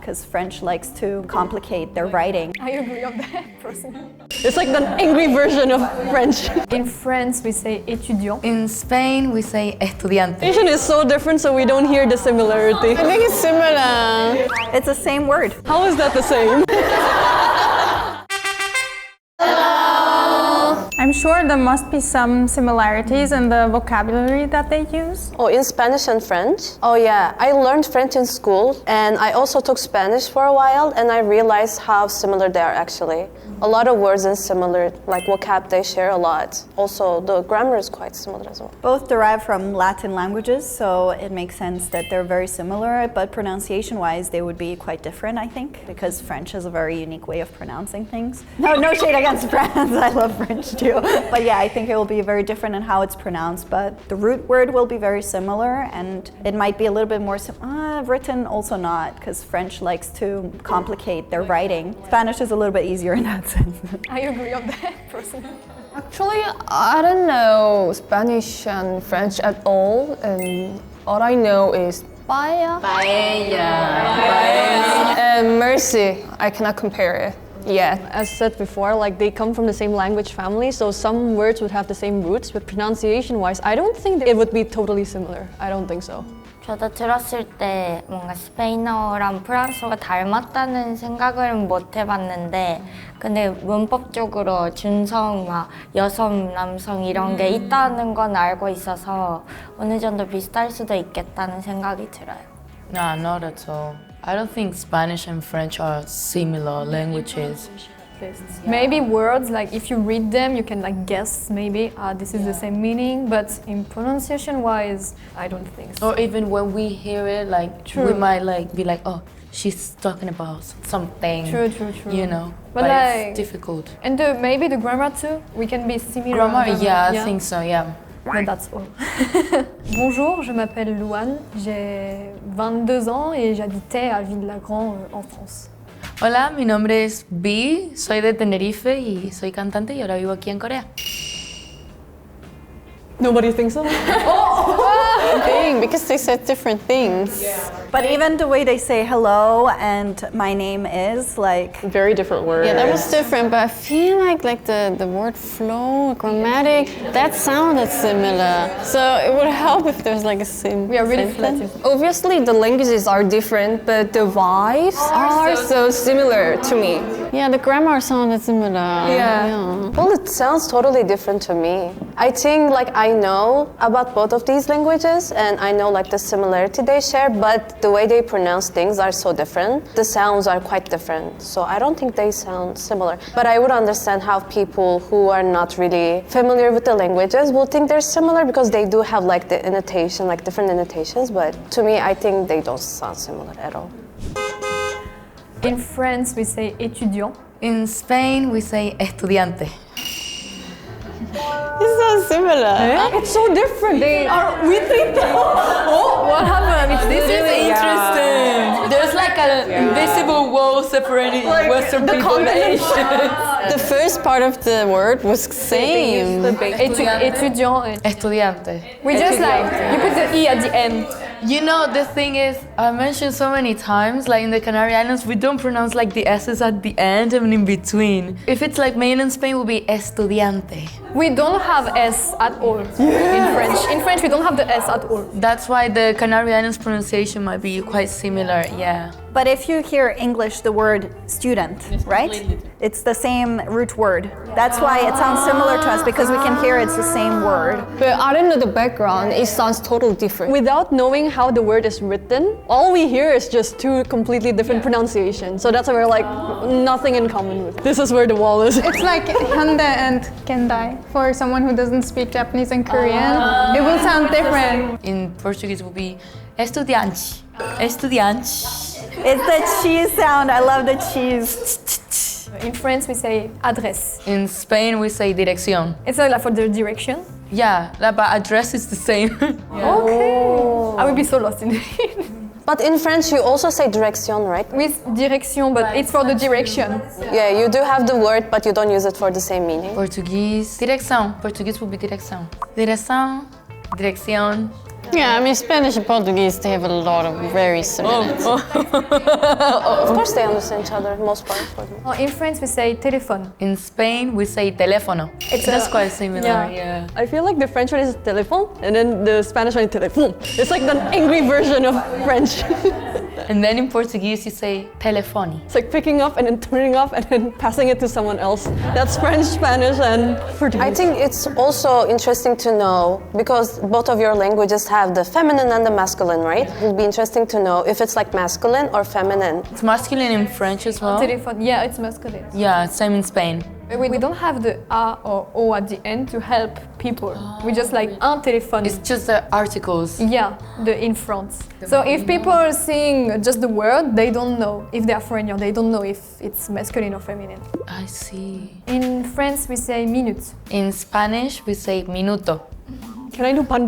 because French likes to complicate their writing. I agree on that personally. It's like the angry version of French. In France, we say étudiant. In Spain, we say estudiante. Asian is so different, so we don't hear the similarity. I think it's similar. It's the same word. How is that the same? I'm sure there must be some similarities in the vocabulary that they use. Oh, in Spanish and French? Oh yeah, I learned French in school and I also took Spanish for a while and I realized how similar they are actually. A lot of words are similar, like vocab they share a lot. Also, the grammar is quite similar as well. Both derive from Latin languages, so it makes sense that they're very similar, but pronunciation-wise they would be quite different, I think, because French is a very unique way of pronouncing things. No shade against France, I love French too. But yeah, I think it will be very different in how it's pronounced, but the root word will be very similar and it might be a little bit more written, also not, because French likes to complicate their writing. Spanish is a little bit easier in that sense. I agree on that personally. Actually, I don't know Spanish and French at all, and all I know is paella. And mercy. I cannot compare it. Yeah. As said before, like they come from the same language family, so some words would have the same roots, but pronunciation-wise, I don't think it would be totally similar. I don't think so. 저도 들었을 때 뭔가 스페인어랑 프랑스어가 닮았다는 생각을 못 해봤는데 근데 문법적으로 준성, 막 여성, 남성 이런 게 있다는 건 알고 있어서 어느 정도 비슷할 수도 있겠다는 생각이 들어요. No, not at all. I don't think Spanish and French are similar languages. Maybe words, like if you read them, you can like guess maybe this is the same meaning, but in pronunciation wise, I don't think so. Or even when we hear it, like we might like be like, oh, she's talking about something. True. You know, But but like, it's difficult. And maybe the grammar too, we can be similar. Grammar, yeah, I think so, yeah. But that's all. Bonjour, je m'appelle Louanne, j'ai 22 ans et j'habitais à Ville-la-Grande en France. Hola, mi nombre es Vi, soy de Tenerife y soy cantante y ahora vivo aquí en Corea. Nobody thinks so? Thing, because they said different things. But even the way they say hello and my name is, like... Very different words. Yeah, that was different, but I feel like the word flow, grammatic, that sounded similar. So it would help if there's like a We are really flat. Obviously the languages are different, but the vibes are so similar to me. Yeah, the grammar sounded similar. Yeah. Well, it sounds totally different to me. I think like I know about both of these languages and I know like the similarity they share, but the way they pronounce things are so different. The sounds are quite different, so I don't think they sound similar. But I would understand how people who are not really familiar with the languages will think they're similar because they do have like the intonation, like different intonations, but to me I think they don't sound similar at all. In France, we say étudiant. In Spain, we say estudiante. It's so similar. It's so different. We think What happened? This is interesting. There's like an invisible wall separating Western people and Asians. The first part of the word was same. Étudiant. Estudiante. We just like, you put the E at the end. You know, the thing is, I mentioned so many times, like in the Canary Islands, we don't pronounce like the S's at the end and in between. If it's like mainland Spain, it will be estudiante. We don't have S at all in French. In French, we don't have the S at all. That's why the Canary Islands pronunciation might be quite similar, yeah. But if you hear English, the word student, right? It's the same root word. That's why it sounds similar to us, because we can hear it's the same word. But I don't know the background, it sounds totally different. Without knowing how the word is written, all we hear is just two completely different pronunciations. So that's why we're like, nothing in common with. This is where the wall is. It's like Hyundai and Kendai. For someone who doesn't speak Japanese and Korean, it will sound different. In Portuguese, it will be estudiante. Estudiante. It's the cheese sound. I love the cheese. In France, we say adresse. In Spain, we say dirección. It's like for the direction. Yeah, but address is the same. Okay. I would be so lost in it. But in French, you also say direction, right? With direction, but it's for the direction. Yeah, you do have the word, but you don't use it for the same meaning. Portuguese, direção. Portuguese will be direção. Direção, dirección. Yeah, I mean, Spanish and Portuguese, they have a lot of very similarities. Of course they understand each other, most part for them. Oh, in France, we say téléphone. In Spain, we say teléfono. That's quite similar, yeah. I feel like the French one is téléphone, and then the Spanish one is téléphone. It's like the angry version of French. And then in Portuguese, you say telefone. It's like picking up and then turning off and then passing it to someone else. That's French, Spanish, and Portuguese. I think it's also interesting to know, because both of your languages have the feminine and the masculine, right? It would be interesting to know if it's like masculine or feminine. It's masculine in French as well. Téléphone, yeah, it's masculine. Yeah, same in Spain. We don't have the A or O at the end to help people. We just like un téléphone. It's just the articles. Yeah, the in front. So if people are seeing just the word, they don't know if they are foreigner. They don't know if it's masculine or feminine. I see. In France, we say minute. In Spanish, we say minuto. Can I do pan?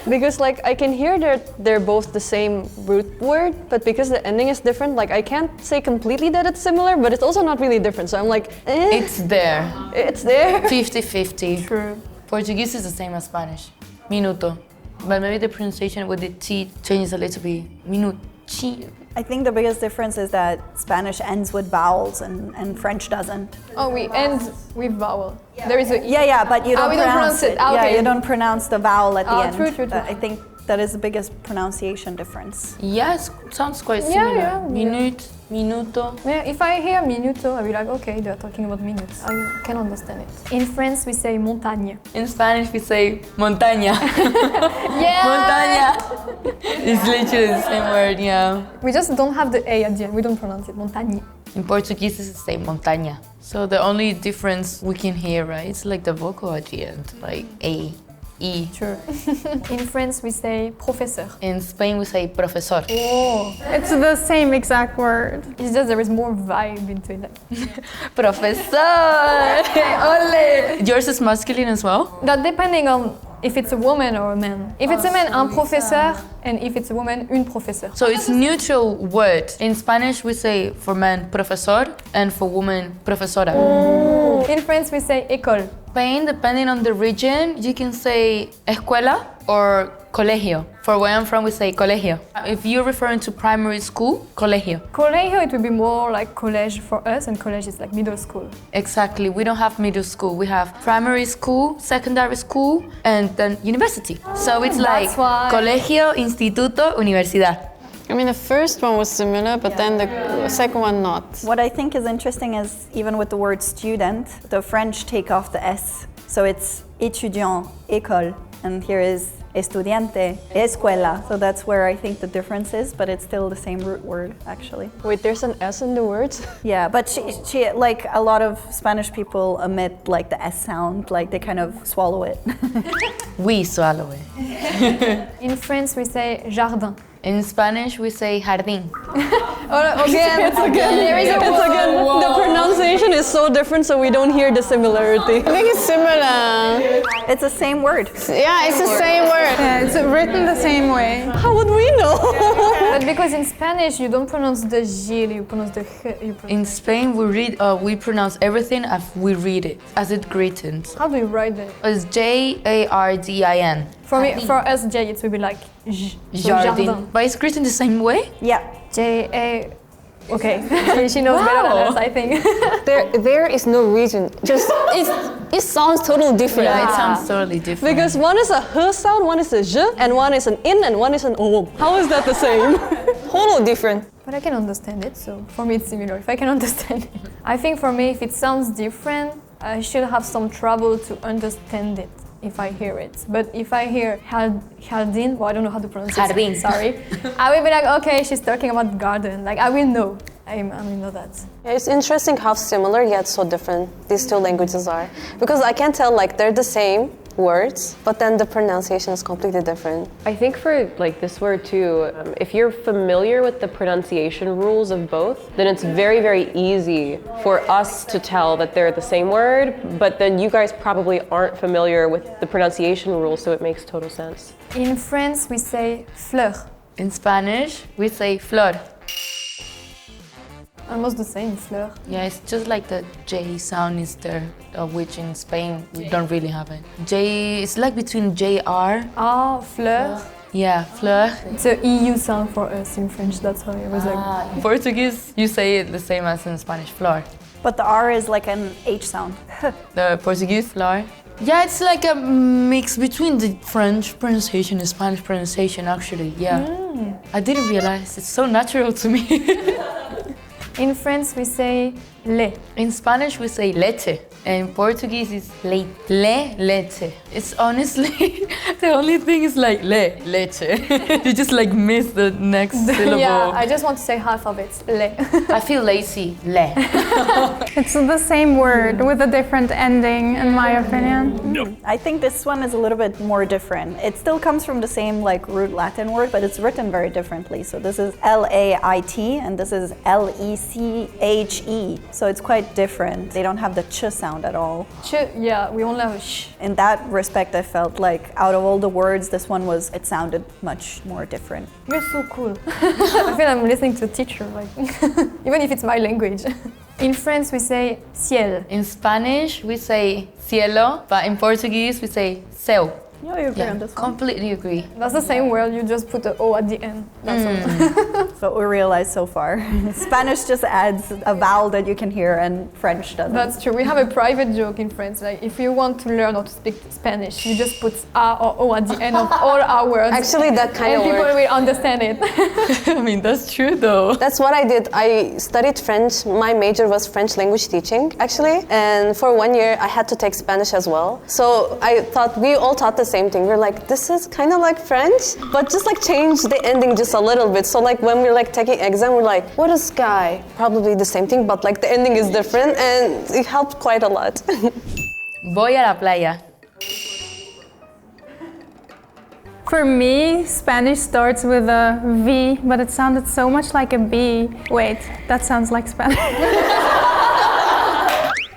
Because like I can hear that they're both the same root word, but because the ending is different, like I can't say completely that it's similar, but it's also not really different. So I'm like, It's there. It's there. 50-50. True. Portuguese is the same as Spanish. Minuto. But maybe the pronunciation with the T changes a little bit. Minuti. I think the biggest difference is that Spanish ends with vowels and French doesn't. Oh, we end with vowel. There is a Yeah, but you don't we don't pronounce it. Ah, Yeah, okay. you don't pronounce the vowel at the end. True. I think that is the biggest pronunciation difference. Yes, sounds quite similar. yeah. Minute, minuto. Yeah, if I hear minuto, I'll be like, okay, they're talking about minutes. I can understand it. In France, we say montagne. In Spanish, we say montaña. Yeah! Montaña. It's literally the same word, yeah. We just don't have the A at the end. We don't pronounce it. Montagne. In Portuguese, it's the same, montaña. So the only difference we can hear, right, it's like the vocal at the end, like A, E. True. In France, we say professeur. In Spain, we say profesor. Oh. It's the same exact word. It's just there is more vibe into it. Profesor! Ole! Yours is masculine as well? That depending on if it's a woman or a man. If it's a man, un professeur, and if it's a woman, une professeur. So it's neutral word. In Spanish, we say for men, profesor, and for women, profesora. In France, we say école. Spain, depending on the region, you can say escuela or colegio. For where I'm from, we say colegio. If you're referring to primary school, colegio. Colegio, it would be more like college for us, and college is like middle school. Exactly, we don't have middle school. We have primary school, secondary school, and then university. So it's like why. colegio, instituto, universidad. I mean, the first one was similar, but then the second one not. What I think is interesting is even with the word student, the French take off the S. So it's étudiant, école, and here is estudiante, escuela. So that's where I think the difference is, but it's still the same root word, actually. Wait, there's an S in the words? Yeah, but she like a lot of Spanish people omit like the S sound, like they kind of swallow it. We swallow it. In France, we say jardin. In Spanish, we say jardín. There is a The pronunciation is so different, so we don't hear the similarity. I think it's similar. It's the same word. Yeah, it's the same word. Yeah, it's written the same way. How would we know? But because in Spanish, you don't pronounce the G, you pronounce the H. In Spain, we pronounce everything as we read it, as it's written. How do you write that? It's Jardin. For me, for us, J, it would be like J. So Jardin. But it's written the same way? Yeah. J-A. Okay, she knows better than us, I think. There is no reason. Just it sounds totally different. Yeah, it sounds totally different. Because one is a H sound, one is a J, and one is an in, and one is an O. How is that the same? Totally different. But I can understand it, so for me it's similar, if I can understand it. I think for me, if it sounds different, I should have some trouble to understand it if I hear it. But if I hear jardin, well, I don't know how to pronounce Jardin. it, sorry. I will be like, okay, she's talking about garden. Like, I will know. I will know that. Yeah, it's interesting how similar yet so different these two languages are. Because I can tell like they're the same words, but then the pronunciation is completely different. I think for like this word too, if you're familiar with the pronunciation rules of both, then it's very, very easy for us to tell that they're the same word, but then you guys probably aren't familiar with the pronunciation rules, so it makes total sense. In France, we say fleur. In Spanish, we say flor. almost the same, fleur. Yeah, it's just like the J sound is there, which in Spain we don't really have it. J, it's like between JR. Ah, fleur. Yeah, fleur. It's a EU sound for us in French, that's why I was like... In Portuguese, you say it the same as in Spanish, flor. But the R is like an H sound. The Portuguese, flor. Yeah, it's like a mix between the French pronunciation and Spanish pronunciation, actually, yeah. I didn't realize, it's so natural to me. In France, we say le. In Spanish, we say leche. And in Portuguese, it's leite. Le, leche. It's honestly, the only thing is like leche. You just like miss the next syllable. Yeah, I just want to say half of it, le. I feel lazy, le. It's the same word with a different ending, in my opinion. I think this one is a little bit more different. It still comes from the same like root Latin word, but it's written very differently. So this is L-A-I-T and this is L-E-C-H-E. So it's quite different. They don't have the ch sound at all. Ch, yeah, we only have a sh. In that respect, I felt like out of all the words, this one it sounded much more different. You're so cool. I feel I'm listening to a teacher, like, even if it's my language. In France, we say ciel. In Spanish, we say cielo, but in Portuguese, we say céu. Yeah, you agree on this one. Completely agree. That's the same word, you just put the O at the end. That's all. That's what we realized so far. Spanish just adds a vowel that you can hear and French doesn't. That's true. We have a private joke in France. Like, if you want to learn how to speak Spanish, you just put A or O at the end of all our words. Actually, that kind and of people works. will understand it. I mean, that's true though. That's what I did. I studied French. My major was French language teaching, actually. And for 1 year, I had to take Spanish as well. So I thought, we all taught the same thing. We're like, this is kind of like French, but just like change the ending just a little bit. So like when we're like taking exam, we're like, what is sky? Probably the same thing, but like the ending is different, and it helped quite a lot. Voy a la playa. For me, Spanish starts with a V, but it sounded so much like a B. Wait, that sounds like Spanish.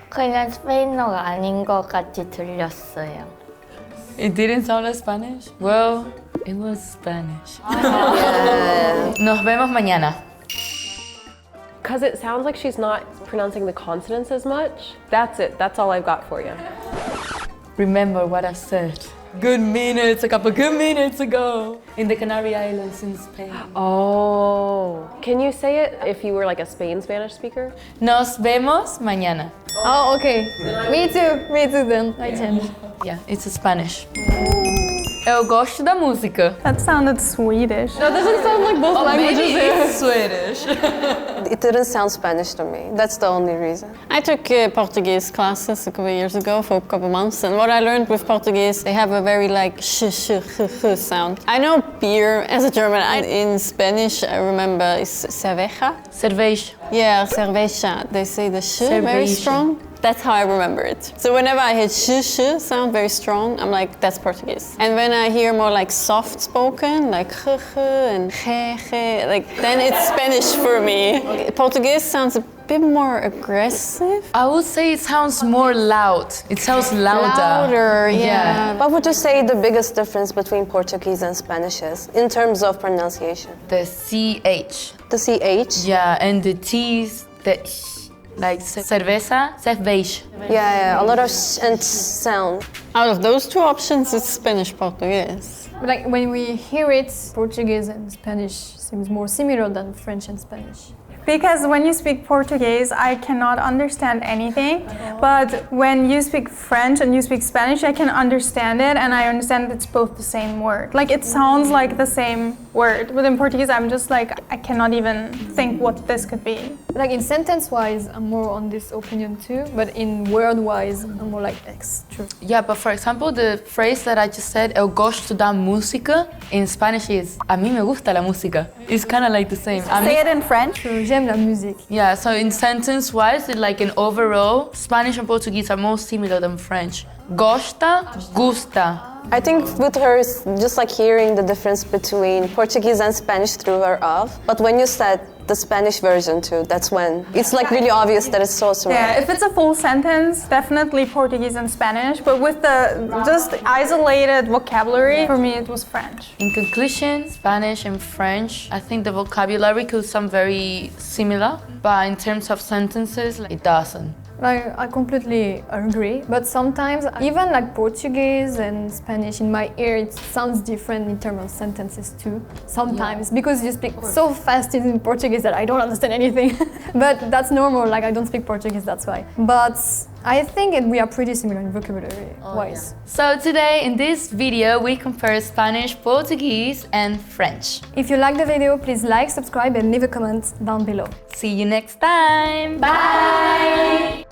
그냥 스페인어가 아닌 것 같이 들렸어요. It didn't sound like Spanish? Well, it was Spanish. Nos vemos mañana. Because it sounds like she's not pronouncing the consonants as much. That's it. That's all I've got for you. Remember what I said. A couple good minutes ago. In the Canary Islands in Spain. Oh. Can you say it if you were like a Spanish speaker? Nos vemos mañana. Oh, okay. Me too then. I changed. Yeah, it's Spanish. Eu gosto da música. That sounded Swedish. That doesn't sound like both languages. Maybe it's Swedish. It didn't sound Spanish to me. That's the only reason. I took Portuguese classes a couple of years ago for a couple of months, and what I learned with Portuguese, they have a very like sh sound. I know beer as a German. In Spanish, I remember it's cerveja. Cerveja. Yeah, cerveja. They say the sh very Cerveja. strong. That's how I remember it. So whenever I hear sh sound very strong, I'm like, that's Portuguese. And when I hear more like soft spoken, like and like then it's Spanish for me. Portuguese sounds a bit more aggressive. I would say it sounds more loud. It sounds louder. Louder, yeah. What would you say the biggest difference between Portuguese and Spanish is in terms of pronunciation? The CH. The CH? Yeah, and the T's, the sh. Like cerveza, cerveja. Yeah, a lot of sh and sound. Out of those two options, it's Spanish Portuguese. But like when we hear it, Portuguese and Spanish seems more similar than French and Spanish. Because when you speak Portuguese, I cannot understand anything. But when you speak French and you speak Spanish, I can understand it, and I understand it's both the same word. Like, it sounds like the same word. But in Portuguese, I'm just like, I cannot even think what this could be. Like in sentence-wise, I'm more on this opinion too, but in word-wise, I'm more like X. True. Yeah, but for example, the phrase that I just said, eu gosto da música, in Spanish is, a mí me gusta la música. It's kind of like the same. Say it in French. True. J'aime la musique. Yeah, so in sentence-wise, like in overall, Spanish and Portuguese are more similar than French. Gosta, gusta. I think with her, it's just like hearing the difference between Portuguese and Spanish threw her off. But when you said the Spanish version too, that's when it's like really obvious that it's so similar. Yeah, if it's a full sentence, definitely Portuguese and Spanish. But with the just isolated vocabulary, for me it was French. In conclusion, Spanish and French, I think the vocabulary could sound very similar, but in terms of sentences, it doesn't. I completely agree, but sometimes even like Portuguese and Spanish in my ear, it sounds different in terms of sentences too. Sometimes because you speak so fast in Portuguese that I don't understand anything. But that's normal. Like I don't speak Portuguese, that's why. But I think we are pretty similar in vocabulary wise. So today in this video we compare Spanish, Portuguese and French. If you like the video, please like, subscribe and leave a comment down below. See you next time. Bye!